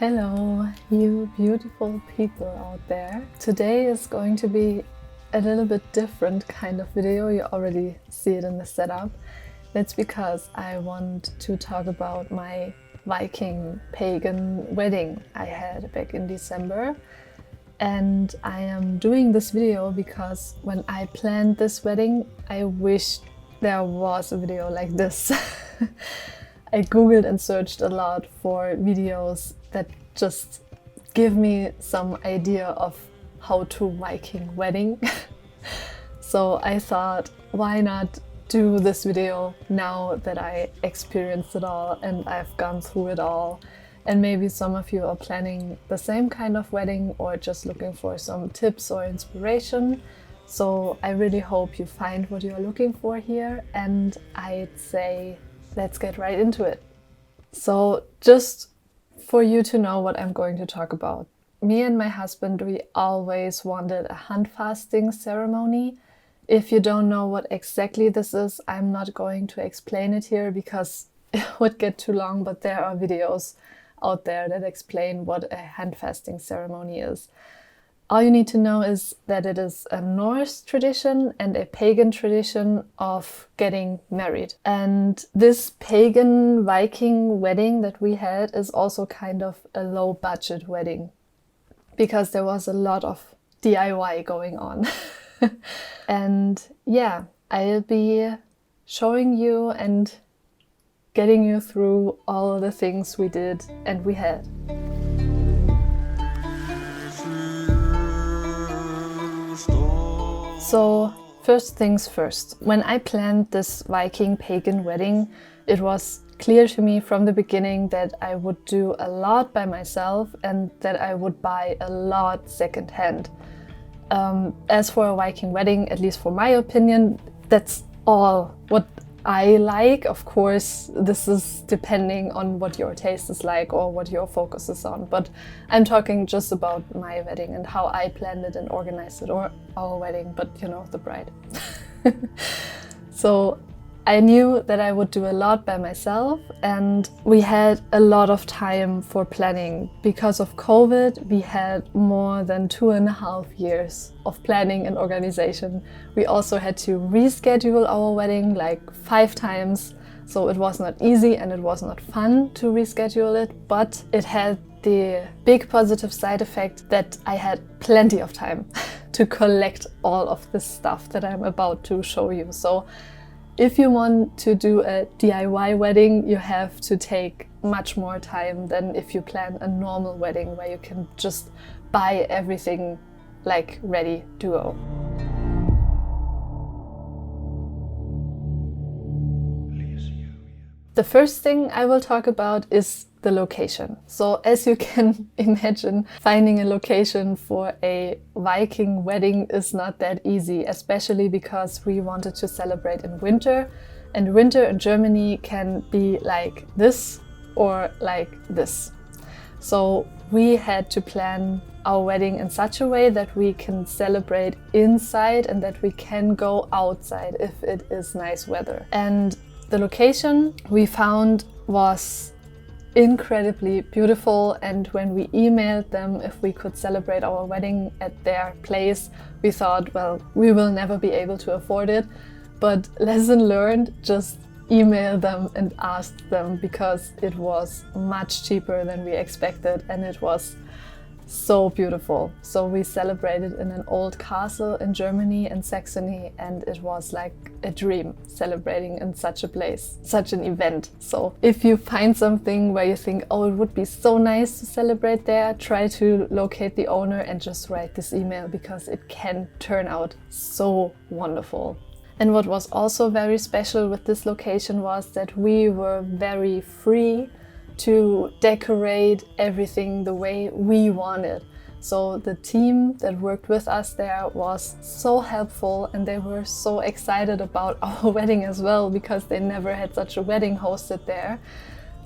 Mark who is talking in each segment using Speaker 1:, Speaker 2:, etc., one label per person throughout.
Speaker 1: Hello, you beautiful people out there. Today is going to be a little bit different kind of video. You already see it in the setup. That's because I want to talk about my Viking Pagan wedding I had back in December. And I am doing this video because when I planned this wedding, I wished there was a video like this. I googled and searched a lot for videos that just give me some idea of how to Viking wedding. So I thought, why not do this video now that I experienced it all and I've gone through it all. And maybe some of you are planning the same kind of wedding or just looking for some tips or inspiration. So I really hope you find what you're looking for here, and I'd say let's get right into it. So just for you to know what I'm going to talk about. Me and my husband, we always wanted a handfasting ceremony. If you don't know what exactly this is, I'm not going to explain it here because it would get too long, but there are videos out there that explain what a handfasting ceremony is. All you need to know is that it is a Norse tradition and a pagan tradition of getting married. And this pagan Viking wedding that we had is also kind of a low budget wedding because there was a lot of DIY going on. And yeah, I'll be showing you and getting you through all the things we did and we had. So first things first, when I planned this Viking pagan wedding, it was clear to me from the beginning that I would do a lot by myself and that I would buy a lot secondhand. As for a Viking wedding, at least for my opinion, that's all what I like. Of course, this is depending on what your taste is like or what your focus is on. But I'm talking just about my wedding and how I planned it and organized it, or our wedding, but you know, the bride. So I knew that I would do a lot by myself, and we had a lot of time for planning. Because of COVID, we had more than 2.5 years of planning and organization. We also had to reschedule our wedding like 5 times. So it was not easy and it was not fun to reschedule it, but it had the big positive side effect that I had plenty of time to collect all of this stuff that I'm about to show you. So if you want to do a DIY wedding, you have to take much more time than if you plan a normal wedding where you can just buy everything like ready to go. The first thing I will talk about is the location. So as you can imagine, finding a location for a Viking wedding is not that easy, especially because we wanted to celebrate in winter, and winter in Germany can be like this or like this. So we had to plan our wedding in such a way that we can celebrate inside and that we can go outside if it is nice weather. And the location we found was incredibly beautiful, and when we emailed them if we could celebrate our wedding at their place, we thought, well, we will never be able to afford it, but lesson learned, just email them and ask them, because it was much cheaper than we expected and it was so beautiful. So we celebrated in an old castle in Germany, in Saxony, and it was like a dream celebrating in such a place, such an event. So if you find something where you think, oh, it would be so nice to celebrate there, try to locate the owner and just write this email, because it can turn out so wonderful. And what was also very special with this location was that we were very free to decorate everything the way we wanted. So the team that worked with us there was so helpful, and they were so excited about our wedding as well, because they never had such a wedding hosted there.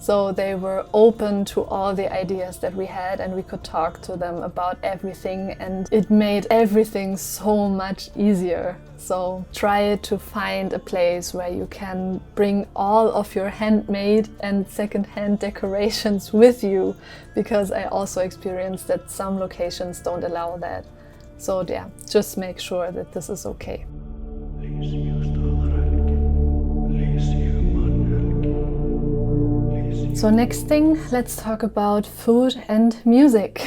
Speaker 1: So they were open to all the ideas that we had, and we could talk to them about everything, and it made everything so much easier. So try to find a place where you can bring all of your handmade and secondhand decorations with you, because I also experienced that some locations don't allow that. So yeah, just make sure that this is okay. So next thing, let's talk about food and music.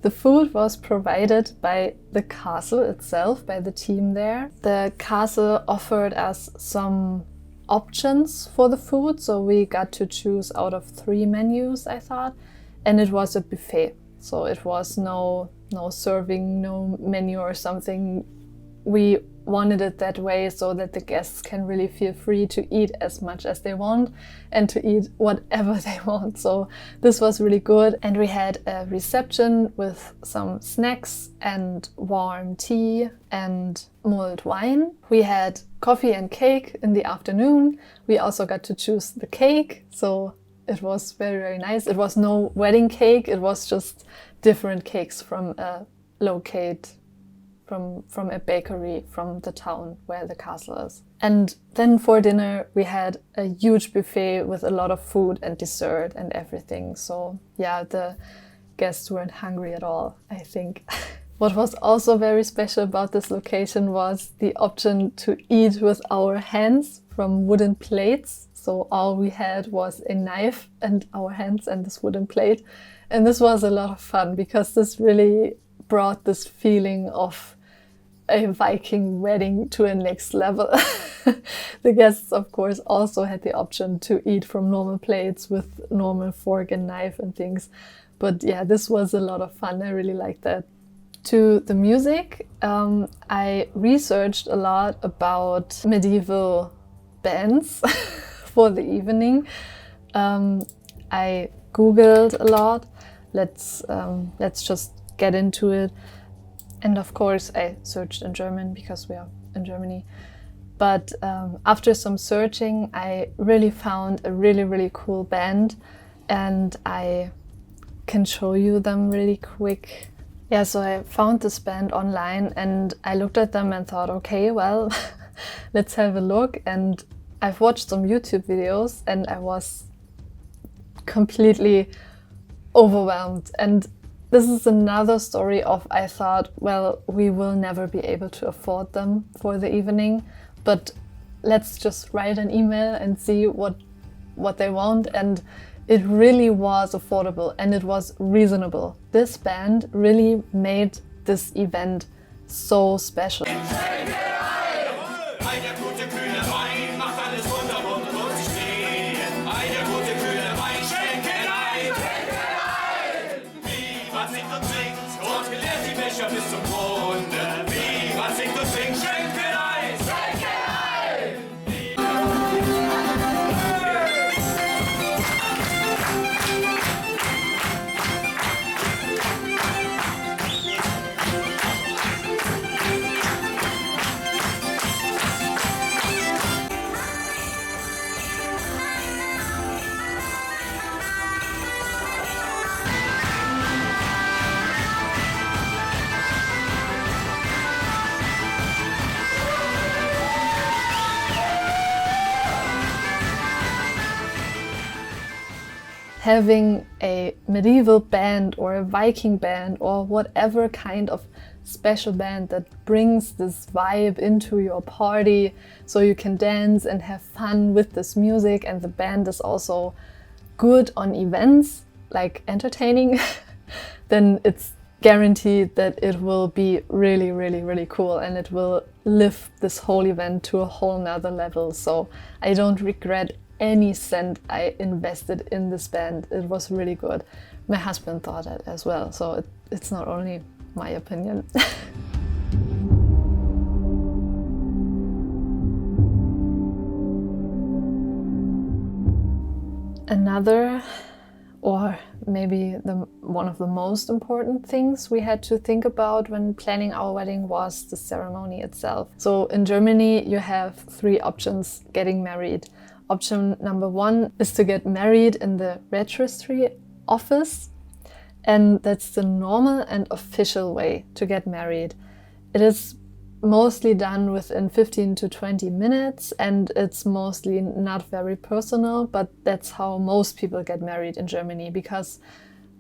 Speaker 1: The food was provided by the castle itself, by the team there. The castle offered us some options for the food, so we got to choose out of 3 menus, I thought, and it was a buffet. So it was no serving, no menu or something. We wanted it that way so that the guests can really feel free to eat as much as they want and to eat whatever they want. So this was really good. And we had a reception with some snacks and warm tea and mulled wine. We had coffee and cake in the afternoon. We also got to choose the cake, so it was very, very nice. It was no wedding cake, it was just different cakes from a from a bakery from the town where the castle is. And then for dinner we had a huge buffet with a lot of food and dessert and everything. So yeah, the guests weren't hungry at all, I think. What was also very special about this location was the option to eat with our hands from wooden plates. So all we had was a knife and our hands and this wooden plate. And this was a lot of fun because this really brought this feeling of a Viking wedding to a next level. The guests, of course, also had the option to eat from normal plates with normal fork and knife and things. But yeah, this was a lot of fun. I really liked that. To the music, I researched a lot about medieval bands for the evening. I Googled a lot. Let's just get into it. And of course, I searched in German because we are in Germany. But after some searching, I really found a really, really cool band, and I can show you them really quick. Yeah, so I found this band online and I looked at them and thought, okay, well, let's have a look. And I've watched some YouTube videos and I was completely overwhelmed. And this is another story of, I thought, well, we will never be able to afford them for the evening, but let's just write an email and see what they want. And it really was affordable and it was reasonable. This band really made this event so special. Having a medieval band or a Viking band or whatever kind of special band that brings this vibe into your party so you can dance and have fun with this music, and the band is also good on events, like entertaining, then it's guaranteed that it will be really, really, really cool and it will lift this whole event to a whole nother level. So I don't regret any cent I invested in this band. It was really good. My husband thought that as well, so it's not only my opinion. Another, or maybe one of the most important things we had to think about when planning our wedding was the ceremony itself. So in Germany you have 3 options getting married. Option number 1 is to get married in the registry office, and that's the normal and official way to get married. It is mostly done within 15 to 20 minutes, and it's mostly not very personal, but that's how most people get married in Germany, because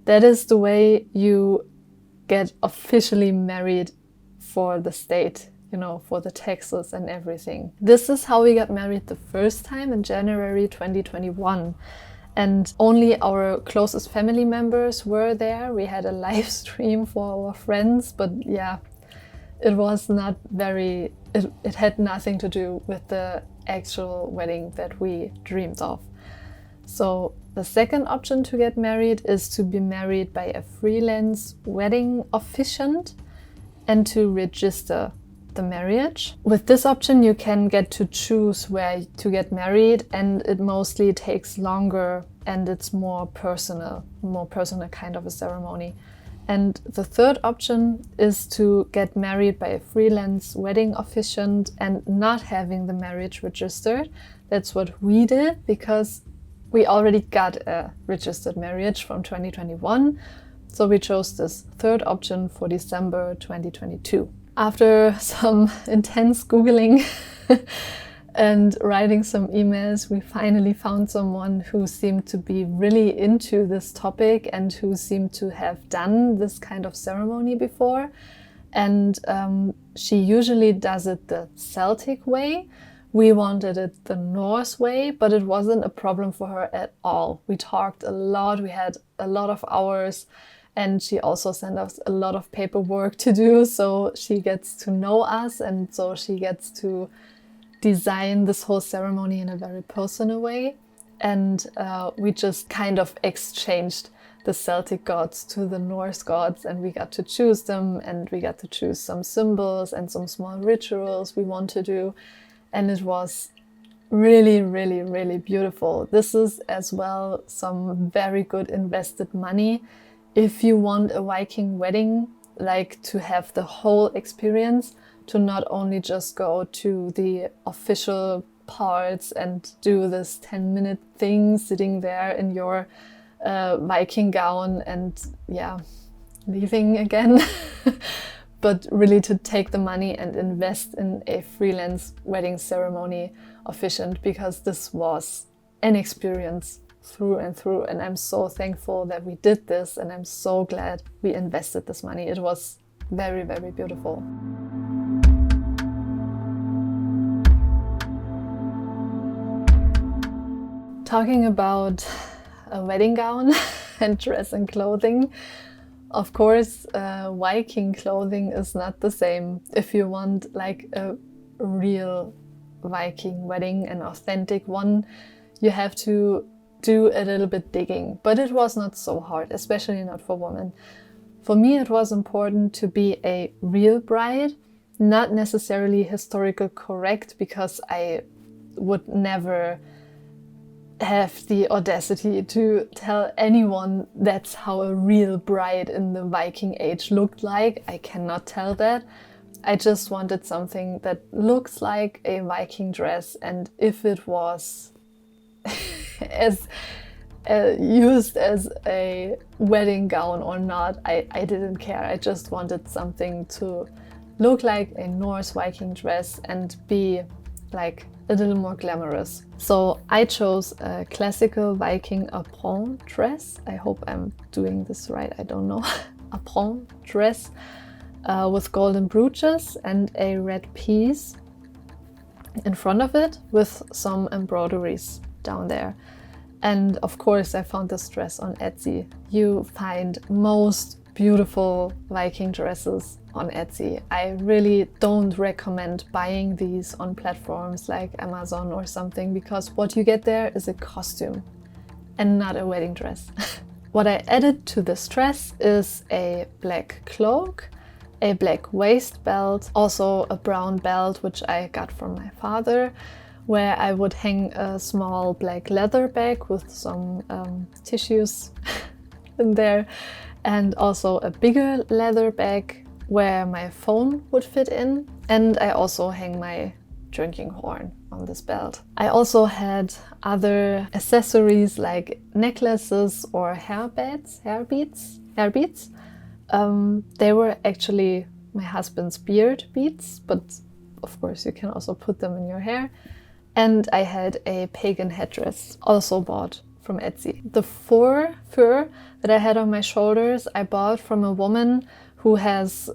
Speaker 1: that is the way you get officially married for the state, you know, for the taxes and everything. This is how we got married the first time in January 2021. And only our closest family members were there. We had a live stream for our friends, but yeah, it was not very, it had nothing to do with the actual wedding that we dreamed of. So the second option to get married is to be married by a freelance wedding officiant and to register the marriage. With this option, you can get to choose where to get married, and it mostly takes longer and it's more personal kind of a ceremony. And the third option is to get married by a freelance wedding officiant and not having the marriage registered. That's what we did, because we already got a registered marriage from 2021. So we chose this third option for December 2022. After some intense Googling and writing some emails, we finally found someone who seemed to be really into this topic and who seemed to have done this kind of ceremony before. And she usually does it the Celtic way. We wanted it the Norse way, but it wasn't a problem for her at all. We talked a lot, we had a lot of hours, and she also sent us a lot of paperwork to do, so she gets to know us, and so she gets to design this whole ceremony in a very personal way. And we just kind of exchanged the Celtic gods to the Norse gods, and we got to choose them, and we got to choose some symbols and some small rituals we want to do. And it was really, really, really beautiful. This is as well some very good invested money. If you want a Viking wedding, like to have the whole experience, to not only just go to the official parts and do this 10-minute thing, sitting there in your Viking gown and yeah, leaving again, but really to take the money and invest in a freelance wedding ceremony officiant, because this was an experience through and through, and I'm so thankful that we did this, and I'm so glad we invested this money. It was very, very beautiful. Talking about a wedding gown and dress and clothing, of course, Viking clothing is not the same. If you want like a real Viking wedding, an authentic one, you have to do a little bit digging. But it was not so hard, especially not for women. For me, it was important to be a real bride, not necessarily historical correct, because I would never have the audacity to tell anyone that's how a real bride in the Viking age looked like. I cannot tell that. I just wanted something that looks like a Viking dress, and if it was as used as a wedding gown or not, I didn't care. I just wanted something to look like a Norse Viking dress and be like a little more glamorous. So I chose a classical Viking apron dress. I hope I'm doing this right, I don't know. Apron dress with golden brooches and a red piece in front of it with some embroideries down there. And of course I found this dress on Etsy. You find most beautiful Viking dresses on Etsy. I really don't recommend buying these on platforms like Amazon or something, because what you get there is a costume and not a wedding dress. What I added to this dress is a black cloak, a black waist belt, also a brown belt which I got from my father, where I would hang a small black leather bag with some tissues in there, and also a bigger leather bag where my phone would fit in. And I also hang my drinking horn on this belt. I also had other accessories like necklaces or hair beads. They were actually my husband's beard beads, but of course you can also put them in your hair. And I had a pagan headdress, also bought from Etsy. The fur that I had on my shoulders, I bought from a woman who has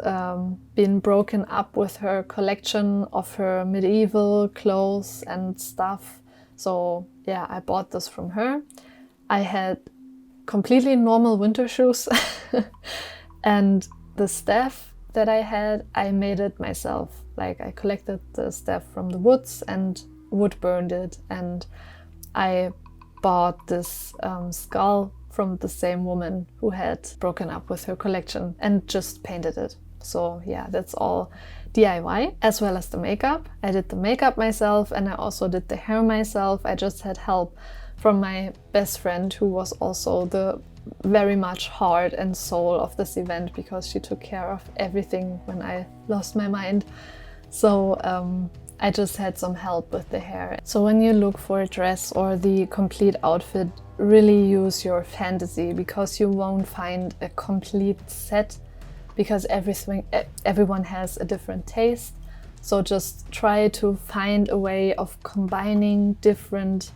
Speaker 1: been broken up with her collection of her medieval clothes and stuff. So yeah, I bought this from her. I had completely normal winter shoes and the staff that I had, I made it myself. Like I collected the staff from the woods and wood burned it, and I bought this skull from the same woman who had broken up with her collection and just painted it. So yeah, that's all DIY, as well as the makeup. I did the makeup myself and I also did the hair myself. I just had help from my best friend, who was also the very much heart and soul of this event, because she took care of everything when I lost my mind. So I just had some help with the hair. So when you look for a dress or the complete outfit, really use your fantasy, because you won't find a complete set, because everyone has a different taste. So just try to find a way of combining different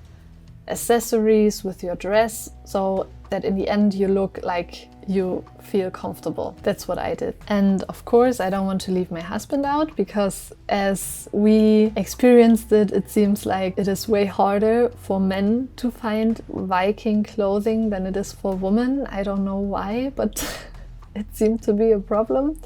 Speaker 1: accessories with your dress, so that in the end you look like you feel comfortable. That's what I did. And of course I don't want to leave my husband out, because as we experienced it, it seems like it is way harder for men to find Viking clothing than it is for women. I don't know why, but it seemed to be a problem.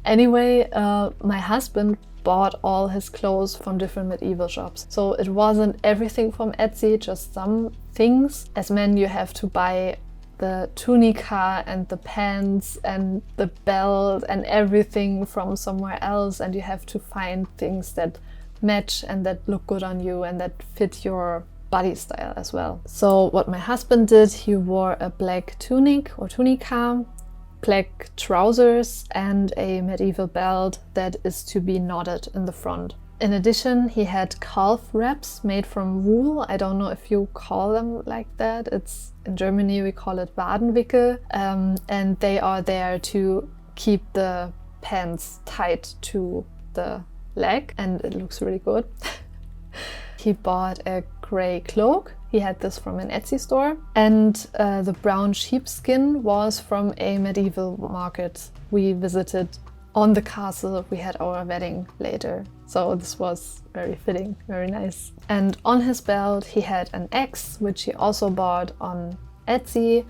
Speaker 1: Anyway, my husband bought all his clothes from different medieval shops. So it wasn't everything from Etsy, just some things. As men, you have to buy the tunica and the pants and the belt and everything from somewhere else, and you have to find things that match and that look good on you and that fit your body style as well. So what my husband did, he wore a black tunic or tunica, black trousers and a medieval belt that is to be knotted in the front. In addition, he had calf wraps made from wool. I don't know if you call them like that. It's in Germany we call it Wadenwickel, and they are there to keep the pants tight to the leg, and it looks really good. He bought a grey cloak. He had this from an Etsy store, and the brown sheepskin was from a medieval market we visited on the castle. We had our wedding later, so this was very fitting, very nice. And on his belt he had an axe, which he also bought on Etsy,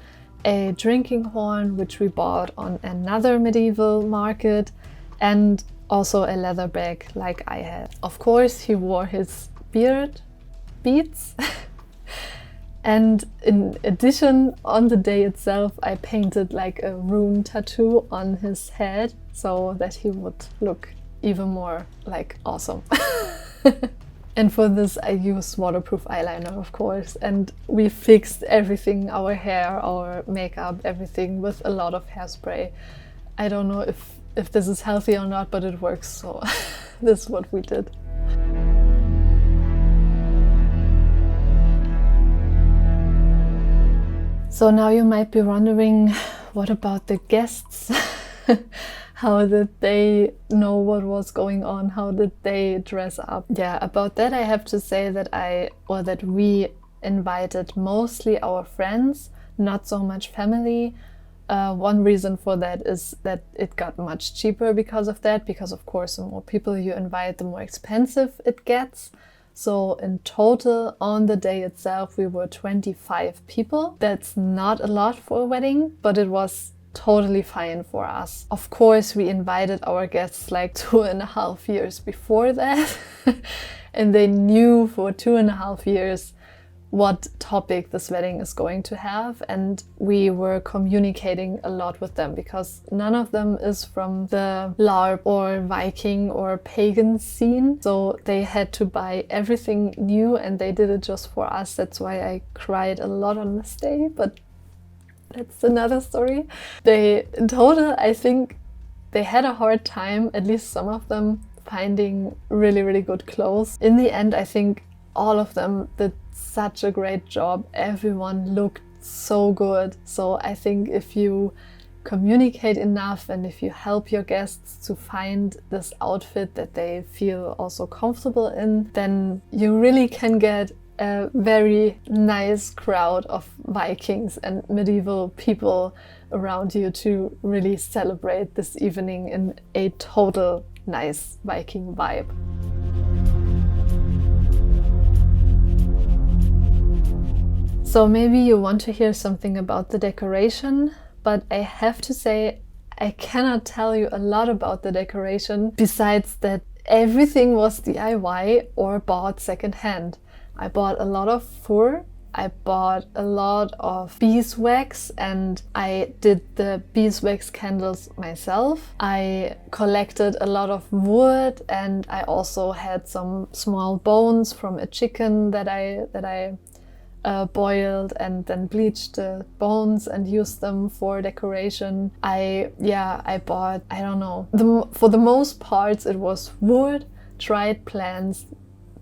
Speaker 1: a drinking horn, which we bought on another medieval market, and also a leather bag like I had. Of course, he wore his beard beads. And in addition, on the day itself, I painted like a rune tattoo on his head, so that he would look even more like awesome. And for this I used waterproof eyeliner, of course, and we fixed everything, our hair, our makeup, everything with a lot of hairspray. I don't know if this is healthy or not, but it works, so this is what we did. So now you might be wondering, what about the guests? How did they know what was going on? How did they dress up? Yeah, about that I have to say that we invited mostly our friends, not so much family. One reason for that is that it got much cheaper because of that, because of course the more people you invite, the more expensive it gets. So in total, on the day itself, we were 25 people. That's not a lot for a wedding, but it was totally fine for us. Of course, we invited our guests like 2.5 years before that. And they knew for 2.5 years what topic this wedding is going to have, and we were communicating a lot with them, because none of them is from the LARP or Viking or pagan scene, so they had to buy everything new, and they did it just for us. That's why I cried a lot on this day, but that's another story. In total, I think they had a hard time, at least some of them, finding really good clothes. In the end, I think all of them did such a great job. Everyone looked so good. So I think if you communicate enough and if you help your guests to find this outfit that they feel also comfortable in, then you really can get a very nice crowd of Vikings and medieval people around you to really celebrate this evening in a total nice Viking vibe. So maybe you want to hear something about the decoration, but I have to say I cannot tell you a lot about the decoration besides that everything was DIY or bought secondhand. I bought a lot of fur, I bought a lot of beeswax, and I did the beeswax candles myself. I collected a lot of wood, and I also had some small bones from a chicken that I boiled and then bleached the bones and used them for decoration. I bought, I don't know, for the most parts it was wood, dried plants,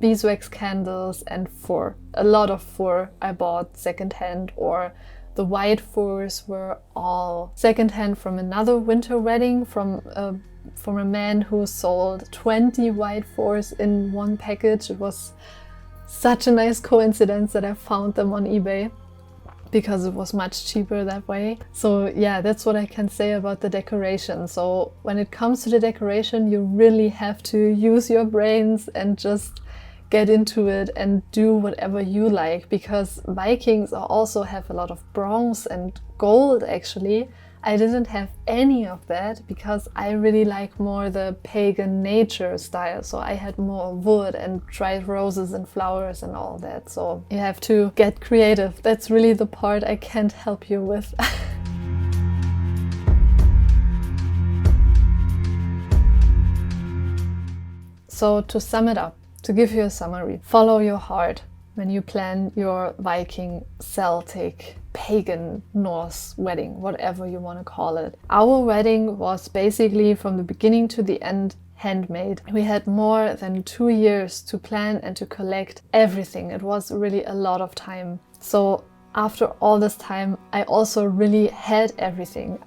Speaker 1: beeswax candles and fur. A lot of fur I bought secondhand, or the white furs were all secondhand from another winter wedding from a man who sold 20 white furs in one package. It was such a nice coincidence that I found them on eBay because it was much cheaper that way. So yeah, that's what I can say about the decoration. So when it comes to the decoration, you really have to use your brains and just get into it and do whatever you like, because Vikings also have a lot of bronze and gold actually. I didn't have any of that because I really like more the pagan nature style. So I had more wood and dried roses and flowers and all that. So you have to get creative. That's really the part I can't help you with. So to sum it up, to give you a summary, follow your heart when you plan your Viking, Celtic, pagan, Norse wedding, whatever you want to call it. Our wedding was basically from the beginning to the end handmade. We had more than 2 years to plan and to collect everything. It was really a lot of time. So after all this time, I also really had everything.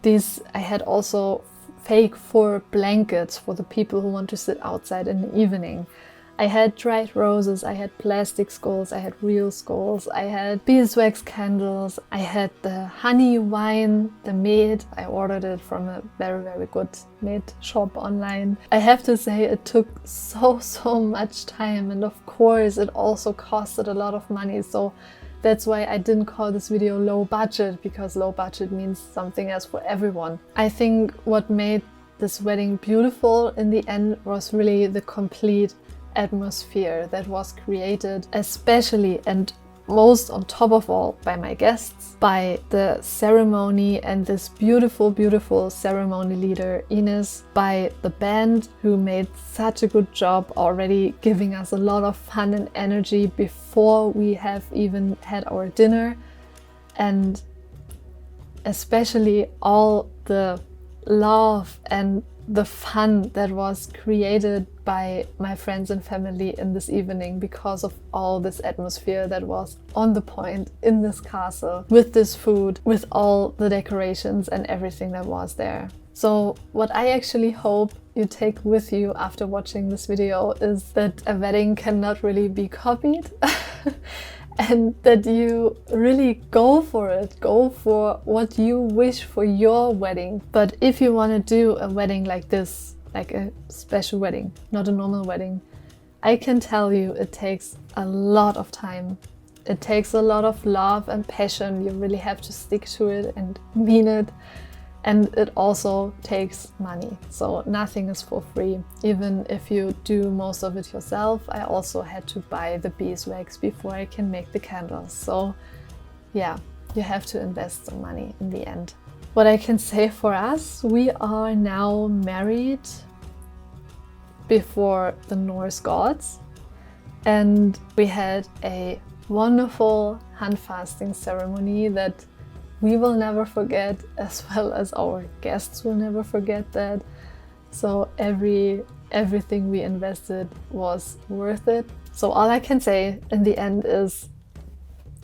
Speaker 1: I had also fake fur blankets for the people who want to sit outside in the evening. I had dried roses, I had plastic skulls, I had real skulls, I had beeswax candles, I had the honey wine, the mead. I ordered it from a very good mead shop online. I have to say it took so much time, and of course it also costed a lot of money. So that's why I didn't call this video low budget, because low budget means something else for everyone. I think what made this wedding beautiful in the end was really the complete atmosphere that was created, especially and most on top of all by my guests, by the ceremony and this beautiful ceremony leader Ines, by the band who made such a good job already giving us a lot of fun and energy before we have even had our dinner, and especially all the love and the fun that was created by my friends and family in this evening because of all this atmosphere that was on the point in this castle, with this food, with all the decorations and everything that was there. So what I actually hope you take with you after watching this video is that a wedding cannot really be copied and that you really go for it, go for what you wish for your wedding. But if you want to do a wedding like this, like a special wedding, not a normal wedding, I can tell you it takes a lot of time. It takes a lot of love and passion. You really have to stick to it and mean it. And it also takes money. So nothing is for free. Even if you do most of it yourself, I also had to buy the beeswax before I can make the candles. So yeah, you have to invest some money in the end. What I can say for us, we are now married before the Norse gods. And we had a wonderful handfasting ceremony that we will never forget, as well as our guests will never forget that. So every everything we invested was worth it. So all I can say in the end is,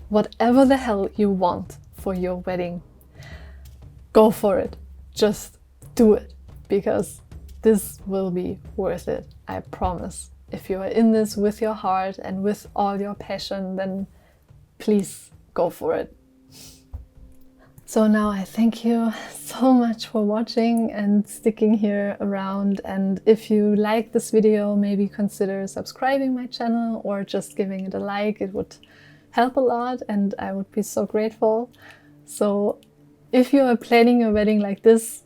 Speaker 1: whatever the hell you want for your wedding, go for it. Just do it, because this will be worth it, I promise. If you are in this with your heart and with all your passion, then please go for it. So now I thank you so much for watching and sticking here around. And if you like this video, maybe consider subscribing my channel or just giving it a like. It would help a lot and I would be so grateful. So if you are planning a wedding like this,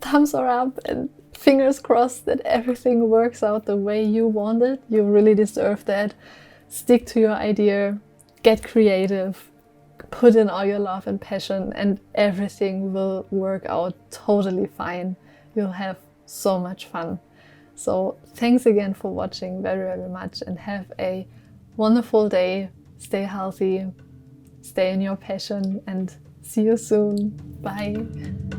Speaker 1: thumbs are up and fingers crossed that everything works out the way you want it. You really deserve that. Stick to your idea, get creative, put in all your love and passion, and everything will work out totally fine. You'll have so much fun. So thanks again for watching very, very much, and have a wonderful day. Stay healthy, stay in your passion, and see you soon. Bye.